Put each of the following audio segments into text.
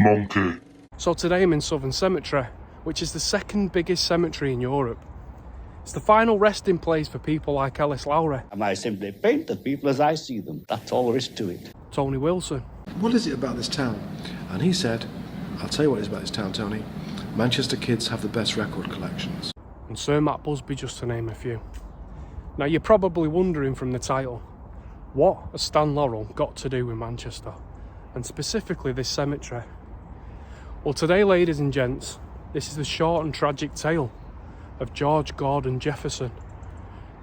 monkey. So today I'm in Southern Cemetery, which is the second biggest cemetery in Europe. It's the final resting place for people like Ellis Lowry. And I simply paint the people as I see them. That's all there is to it. Tony Wilson. What is it about this town? And he said, I'll tell you what it is about this town, Tony. Manchester kids have the best record collections. And Sir Matt Busby, just to name a few. Now you're probably wondering from the title, what has Stan Laurel got to do with Manchester? And specifically this cemetery? Well today, ladies and gents, this is the short and tragic tale of George Gordon Jefferson,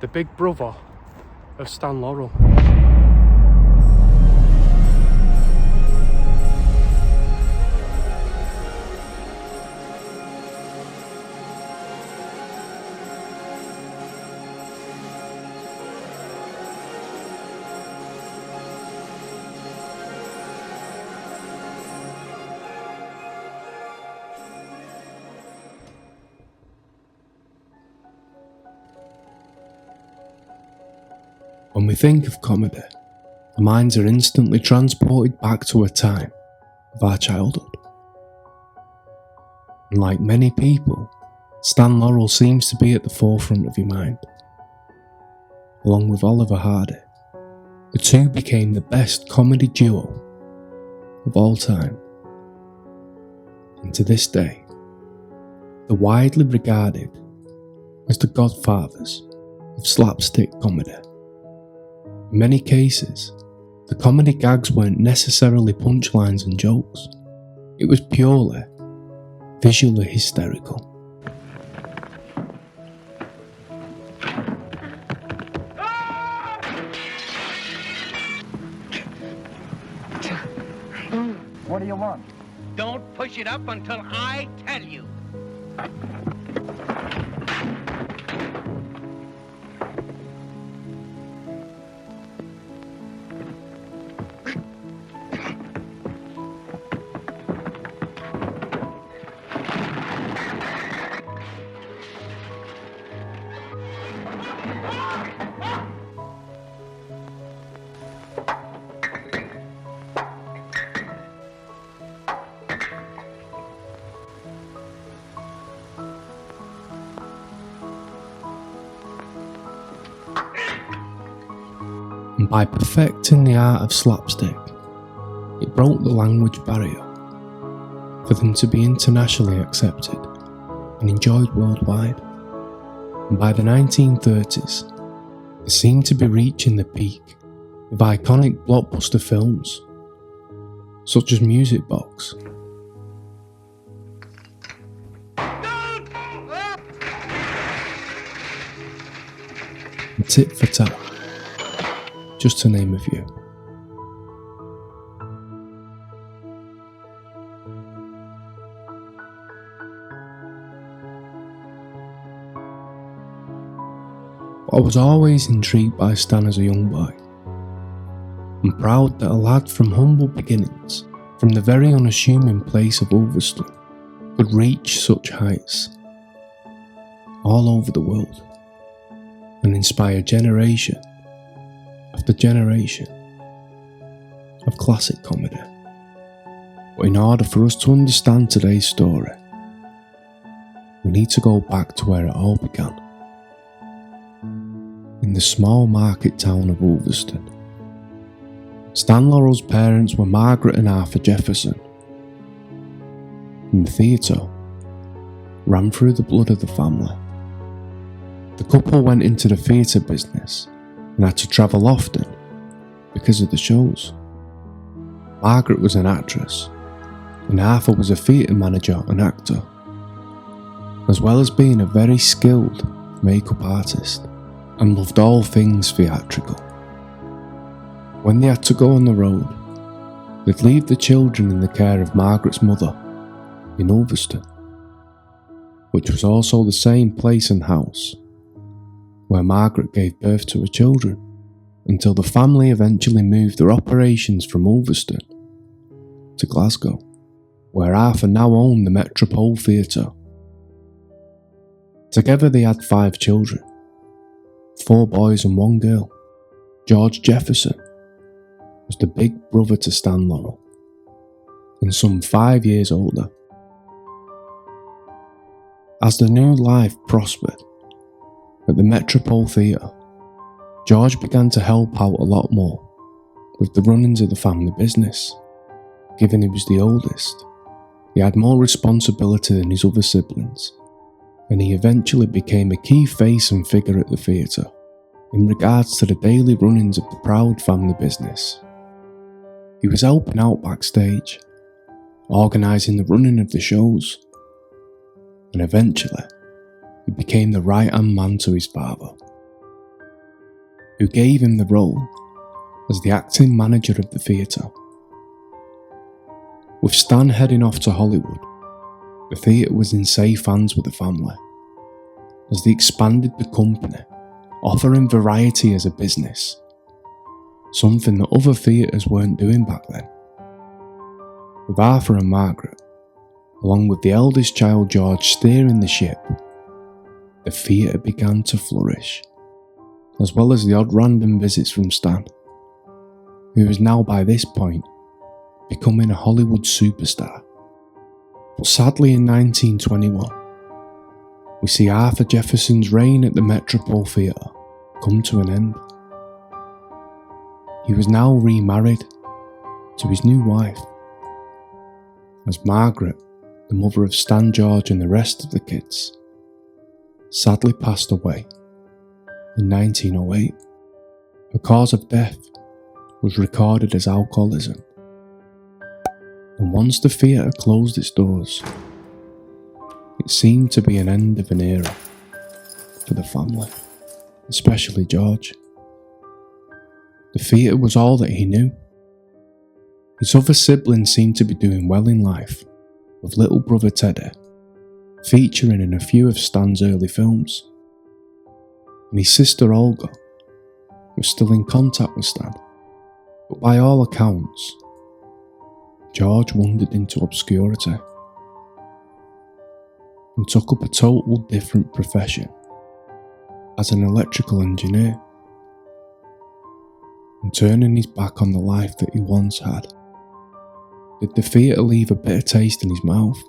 the big brother of Stan Laurel. When we think of comedy, our minds are instantly transported back to a time of our childhood. And like many people, Stan Laurel seems to be at the forefront of your mind. Along with Oliver Hardy, the two became the best comedy duo of all time. And to this day, they're widely regarded as the godfathers of slapstick comedy. In many cases, the comedy gags weren't necessarily punchlines and jokes. It was purely visually hysterical. What do you want? Don't push it up until I tell you. And by perfecting the art of slapstick, it broke the language barrier for them to be internationally accepted and enjoyed worldwide. And by the 1930s, they seemed to be reaching the peak of iconic blockbuster films such as Music Box, and Tit for Tat, just to name a few. I was always intrigued by Stan as a young boy, and proud that a lad from humble beginnings, from the very unassuming place of Ulverston, could reach such heights all over the world and inspire generation after generation of classic comedy. But in order for us to understand today's story, we need to go back to where it all began. In the small market town of Ulverston. Stan Laurel's parents were Margaret and Arthur Jefferson, and the theatre ran through the blood of the family. The couple went into the theatre business and had to travel often because of the shows. Margaret was an actress, and Arthur was a theatre manager and actor, as well as being a very skilled makeup artist, and loved all things theatrical. When they had to go on the road, they'd leave the children in the care of Margaret's mother in Ulverston, which was also the same place and house where Margaret gave birth to her children, until the family eventually moved their operations from Ulverston to Glasgow, where Arthur now owned the Metropole Theatre. Together they had 5 children, 4 boys and 1 girl. George Jefferson was the big brother to Stan Laurel, and some 5 years older. As the new life prospered at the Metropole Theatre, George began to help out a lot more with the runnings of the family business. Given he was the oldest, he had more responsibility than his other siblings, and he eventually became a key face and figure at the theatre in regards to the daily runnings of the proud family business. He was helping out backstage, organising the running of the shows, and eventually he became the right-hand man to his father, who gave him the role as the acting manager of the theatre. With Stan heading off to Hollywood, the theatre was in safe hands with the family, as they expanded the company, offering variety as a business, something that other theatres weren't doing back then. With Arthur and Margaret, along with the eldest child George steering the ship, the theatre began to flourish, as well as the odd random visits from Stan, who was now by this point becoming a Hollywood superstar. But sadly in 1921, we see Arthur Jefferson's reign at the Metropole Theatre come to an end. He was now remarried to his new wife, as Margaret, the mother of Stan, George and the rest of the kids, sadly passed away in 1908. Her cause of death was recorded as alcoholism. And once the theatre closed its doors, it seemed to be an end of an era for the family, especially George. The theatre was all that he knew. His other siblings seemed to be doing well in life, with little brother Teddy featuring in a few of Stan's early films, and his sister Olga was still in contact with Stan, but by all accounts, George wandered into obscurity and took up a total different profession as an electrical engineer, and turning his back on the life that he once had. Did the theatre leave a bitter taste in his mouth?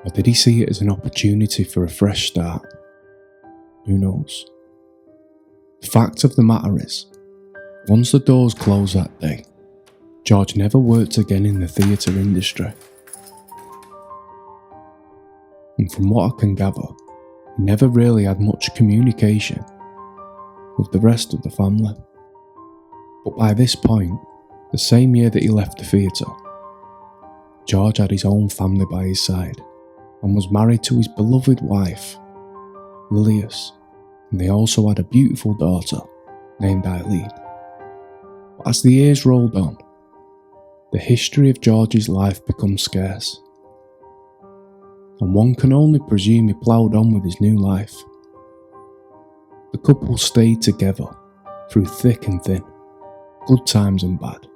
Or did he see it as an opportunity for a fresh start? Who knows? The fact of the matter is, once the doors closed that day, George never worked again in the theatre industry. And from what I can gather, he never really had much communication with the rest of the family. But by this point, the same year that he left the theatre, George had his own family by his side and was married to his beloved wife, Lilius, and they also had a beautiful daughter named Eileen. But as the years rolled on, the history of George's life becomes scarce, and one can only presume he ploughed on with his new life. The couple stayed together through thick and thin, good times and bad.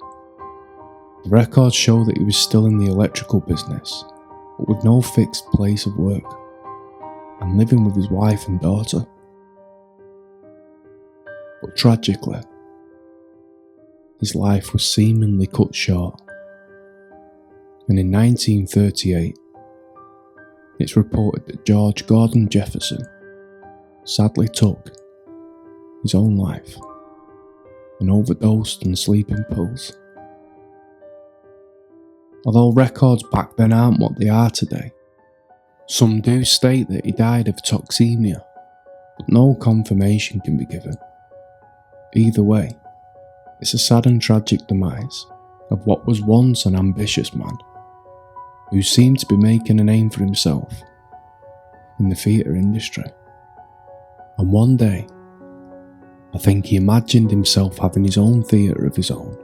The records show that he was still in the electrical business, but with no fixed place of work, and living with his wife and daughter. But tragically, his life was seemingly cut short, and in 1938, it's reported that George Gordon Jefferson sadly took his own life and overdosed on sleeping pills. Although records back then aren't what they are today, some do state that he died of toxemia, but no confirmation can be given. Either way, it's a sad and tragic demise of what was once an ambitious man who seemed to be making a name for himself in the theatre industry. And one day, I think he imagined himself having his own theatre of his own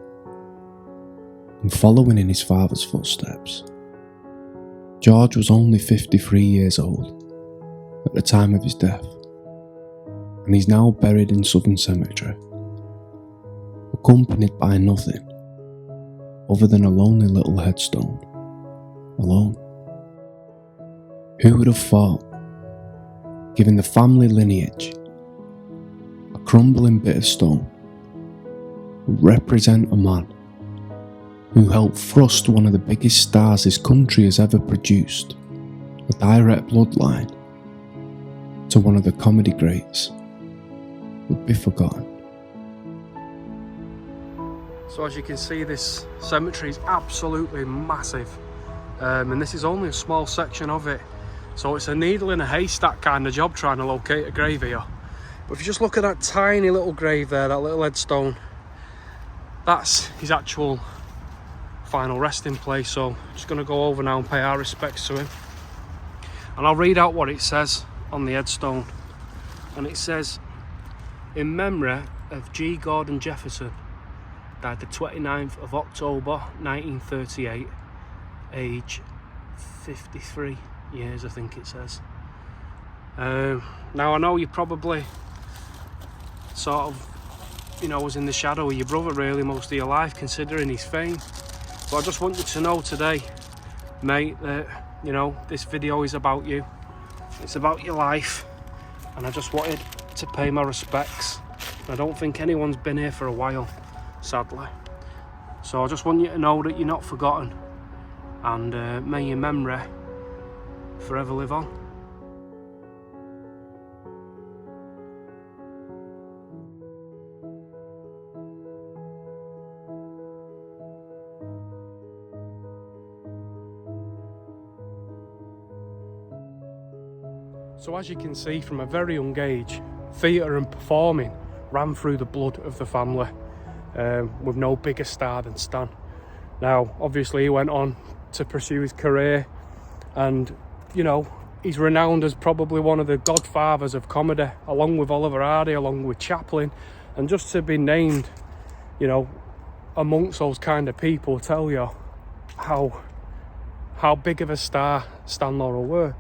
and following in his father's footsteps. George was only 53 years old at the time of his death, and he's now buried in Southern Cemetery, accompanied by nothing other than a lonely little headstone, alone. Who would have thought, given the family lineage, a crumbling bit of stone would represent a man who helped thrust one of the biggest stars this country has ever produced, a direct bloodline to one of the comedy greats, would be forgotten. So as you can see, this cemetery is absolutely massive, and this is only a small section of it. So it's a needle in a haystack kind of job trying to locate a grave here. But if you just look at that tiny little grave there, that little headstone, that's his actual final resting place. So I'm just going to go over now and pay our respects to him. And I'll read out what it says on the headstone. And it says, in memory of G. Gordon Jefferson, died the 29th of October 1938, age 53 years, I think it says. Now I know you probably sort of, you know, was in the shadow of your brother really most of your life, considering his fame. But I just want you to know today, mate, that, you know, this video is about you. It's about your life, and I just wanted to pay my respects. I don't think anyone's been here for a while, sadly. So I just want you to know that you're not forgotten, and may your memory forever live on. So as you can see, from a very young age, theatre and performing ran through the blood of the family, with no bigger star than Stan. Now, obviously he went on to pursue his career, and, you know, he's renowned as probably one of the godfathers of comedy, along with Oliver Hardy, along with Chaplin, and just to be named, you know, amongst those kind of people tell you how big of a star Stan Laurel were.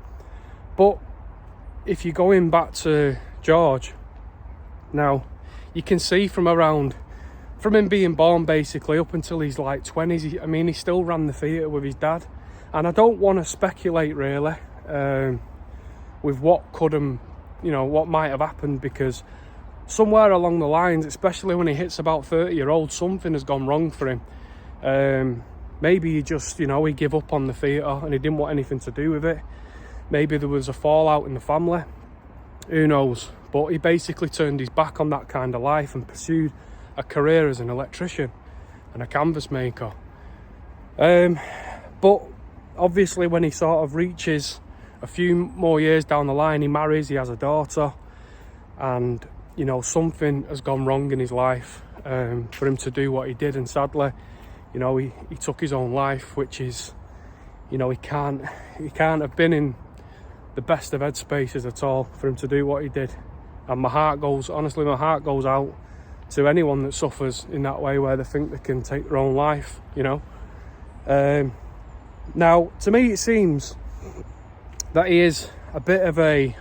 But if you're going back to George, now you can see from him being born basically up until he's like 20s, I mean, he still ran the theatre with his dad. And I don't want to speculate really with what could have, you know, what might have happened, because somewhere along the lines, especially when he hits about 30-year-old, something has gone wrong for him. Maybe he just, you know, he gave up on the theatre and he didn't want anything to do with it. Maybe there was a fallout in the family, who knows. But he basically turned his back on that kind of life and pursued a career as an electrician and a canvas maker. But obviously when he sort of reaches a few more years down the line, he marries, he has a daughter, and, you know, something has gone wrong in his life for him to do what he did. And sadly, you know, he took his own life, which is, you know, he can't have been in the best of headspaces at all for him to do what he did. And my heart goes out to anyone that suffers in that way, where they think they can take their own life, you know. Now, to me it seems that he is a bit of a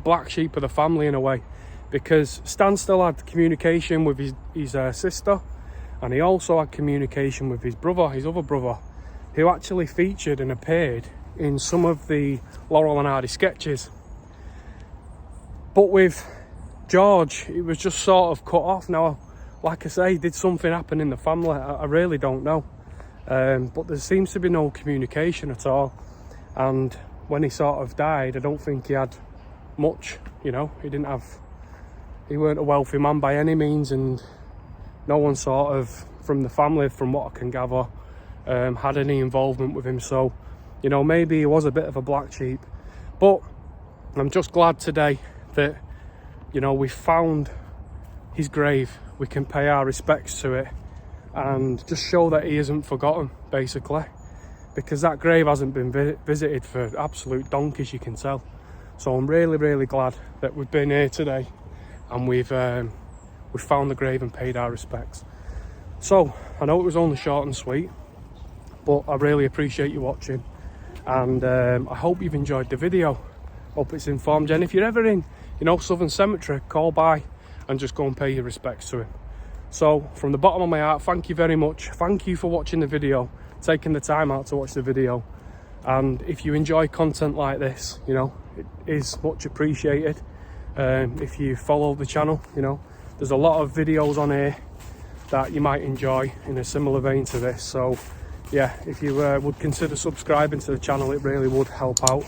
black sheep of the family in a way, because Stan still had communication with his sister, and he also had communication with his brother, his other brother, who actually featured and appeared in some of the Laurel and Hardy sketches. But with George, it was just sort of cut off. Now, like I say, did something happen in the family? I really don't know. But there seems to be no communication at all. And when he sort of died, I don't think he had much, you know. He weren't a wealthy man by any means, and no one sort of from the family, from what I can gather, had any involvement with him. So, you know, maybe he was a bit of a black sheep. But I'm just glad today that, you know, we found his grave. We can pay our respects to it and just show that he isn't forgotten, basically, because that grave hasn't been visited for absolute donkeys, you can tell. So I'm really, really glad that we've been here today and we've found the grave and paid our respects. So I know it was only short and sweet, but I really appreciate you watching, and I hope you've enjoyed the video. Hope it's informed you, and if you're ever in, you know, Southern Cemetery, call by and just go and pay your respects to him. So from the bottom of my heart, thank you very much. Thank you for watching the video, taking the time out to watch the video. And if you enjoy content like this, you know, it is much appreciated. If you follow the channel, you know, there's a lot of videos on here that you might enjoy in a similar vein to this. So yeah, if you would consider subscribing to the channel, it really would help out.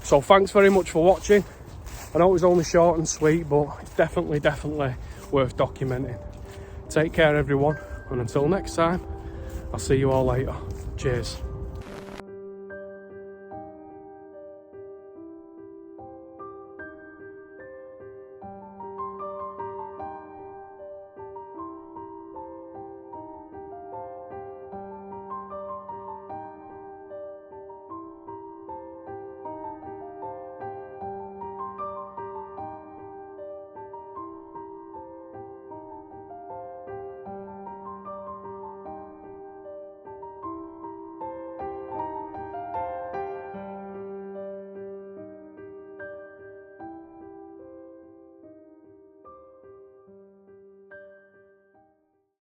So thanks very much for watching. I know it was only short and sweet, but it's definitely worth documenting. Take care everyone, and until next time, I'll see you all later. Cheers.